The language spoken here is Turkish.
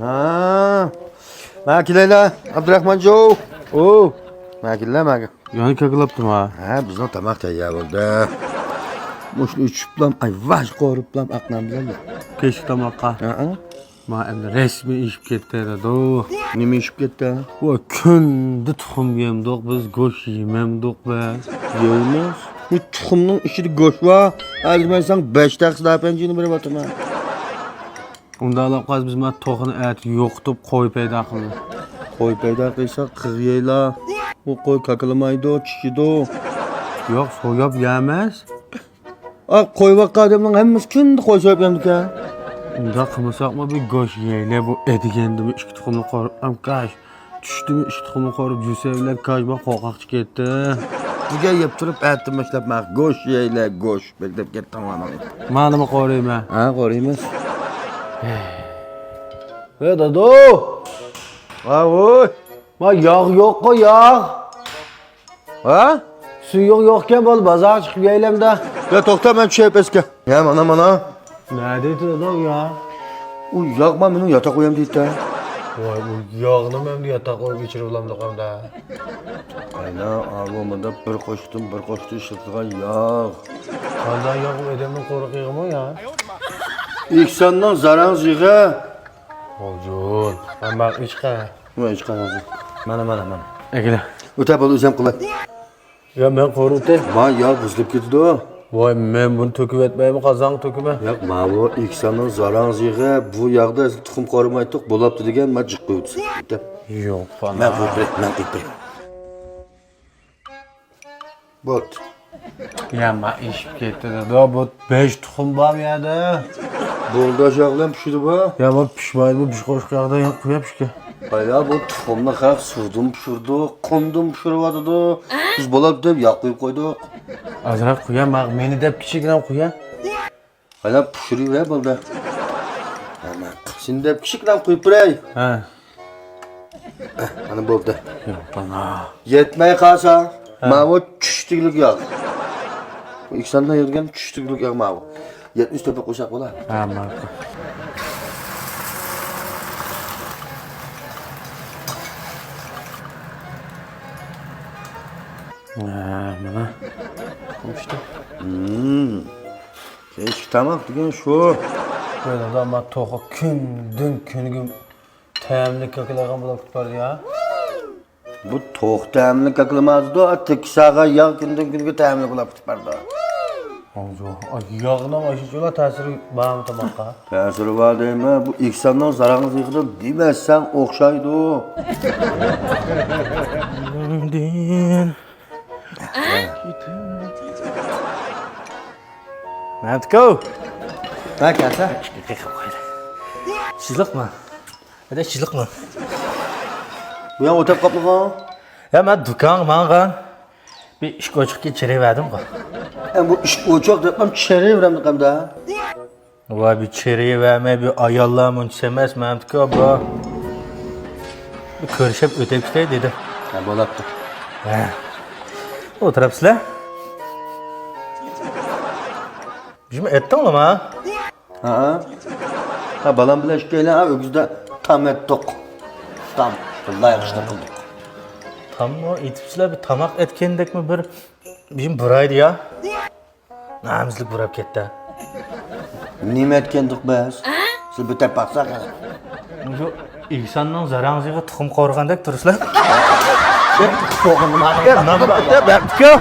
Ha. Makilaylar, Abdurahmonjon. O. Makillar, maka. Yani kakılaptım ha. Ha, bizning tamoq tayyor bo'ldi. Mushni uchiblam, ay vash qoriblam aqlam bilan. Keşke tamakka. Ha. Ma endi resmi işip ketdi dedi. Nima ishib ketdi? Bu kündü tuxum yemdik biz, go'sht yememdik biz. Yeymiz. Bu tuxumning ichida go'sht bor. Azmaysan 5 taqsida penjini berib o'taman. Unda alaqaz biz ma to'xini et yo'q deb qo'y paydo qildi. Qo'y paydo qilsa qirg'iylar. Bu qo'y kakalamaydi, chishidi. Yo'q, so'yab yemas. Qo'y vaqqa odamning hammasi kunda qo'y so'yib yemdi-ku. Unda qilmasaqmi bir go'sht yeyle bu edigandimi ikki tuxumni qorib, am kash. Tushdimi ikki tuxumni qorib, jusevlar kash ba qo'qaqchi ketdi. Bizga yeb turib aytdim ishlab maq go'sht yeylar, go'sht bekdeb ketdim mana. Ma'nimi qorayman. Ha, qoraymiz. Ey dado. Ha, voy. Ma yog' yo'q-ku, yog'. Ha? Suv yo'q-yo'qkan bo'l, bozor chiqib yeylamda. Ya to'xta, men tushib eska. Ya mana. Ne dedi dado ya? U yog'ma meni yotoq qo'yam deydi. Voy, bu yog'ni men yotoq qo'yib ichirib olamda qamda. Ana, avomida bir qo'shdim ishlatgan yog'. Qanday yog' edemni qo'rqiymi ya? İksandan zaran yig'i. Oljun, amma ishqa. Nima ish qilasiz? Mana. Egila. O'ta bo'l o'zim qilay. Ya men qo'rqdi. Men yog' buzilib ketdi. Voy, men buni to'kib etmaymi, qozon to'kima? Yo'q, men bu iksandan zaran yig'i bu yog'da tuxum qo'rimaydiq bo'libdi degan men jiq qo'yibdi. Yo'q, falan. Men qo'yib. Bot. Ya ma ishib ketdi dado, bu 5 tuxum bor yerda. Bo'ldi shog'lam pishdi bu. Ya bu pishmaydi, bu pishqo'shqaqda yo'q qo'yapishga. Hayla bu tuxumni xalq suvdim pishirdi, qondim pishiribdi. Biz bo'lib deb yog' qo'yib qo'ydik. Azroq qo'ya, meni deb kichikroq qo'ya. Hayla pishiraver bo'ldi. Ana, seni deb kichikroq qo'yib beray. Ha. Mana bo'ldi. Yo'q, bana. Yetmay qolsa, mana bu tushtiklik yog'. Bu iksandan yurgan tushtiklik yog' mana bu. 70 to'pa qo'shaq bo'lar. Ha, ma'qul. Mana. Qo'shdi. Kechki tamoq degan shu. Böyle ama to'g'ri kungum tayamli kaklagan bo'lib ketdi ya. Bu to'xtamli kaklamazdi, teksaga yog' kunga tayamli bo'lib ketdi. Oldu. Yağına başlayınca ta'siri bormi tamoqqa? Ta'siri bor deyman, bu iksandan zarangiz yig'di demazsan o'xshaydi. Matko. Bak ata. Sizlikmi? Ada sizlikmi? Bu ham o'tab qolgan. Ya men do'kon manga bir ish ochiqga chiraverdim-ku. Bu ish o'choq deb ham chiraveramdi qamda. Va bir chiravermay bir ayollar muncha emas, Matko bu. Bir ko'rishib o'tib ketay dedi. Ha, bo'libdi. Ha. O'tiribsizlar? Bizmi aytdingmi? Ha. Ha, balam bilan ishlaylar, o'g'izda tam etdik. Tam, vallahi yaxshi qildik. Tamam, aytibsizlar bir tamoq etgandekmi bizim buraydi ya. Namizlik burab ketdi. Nima etgandik biz? Siz bitta baqsaq. Shu insonning zarangiga tuxum qo'rgandek turibsizlar. To'g'ri nima? Nima?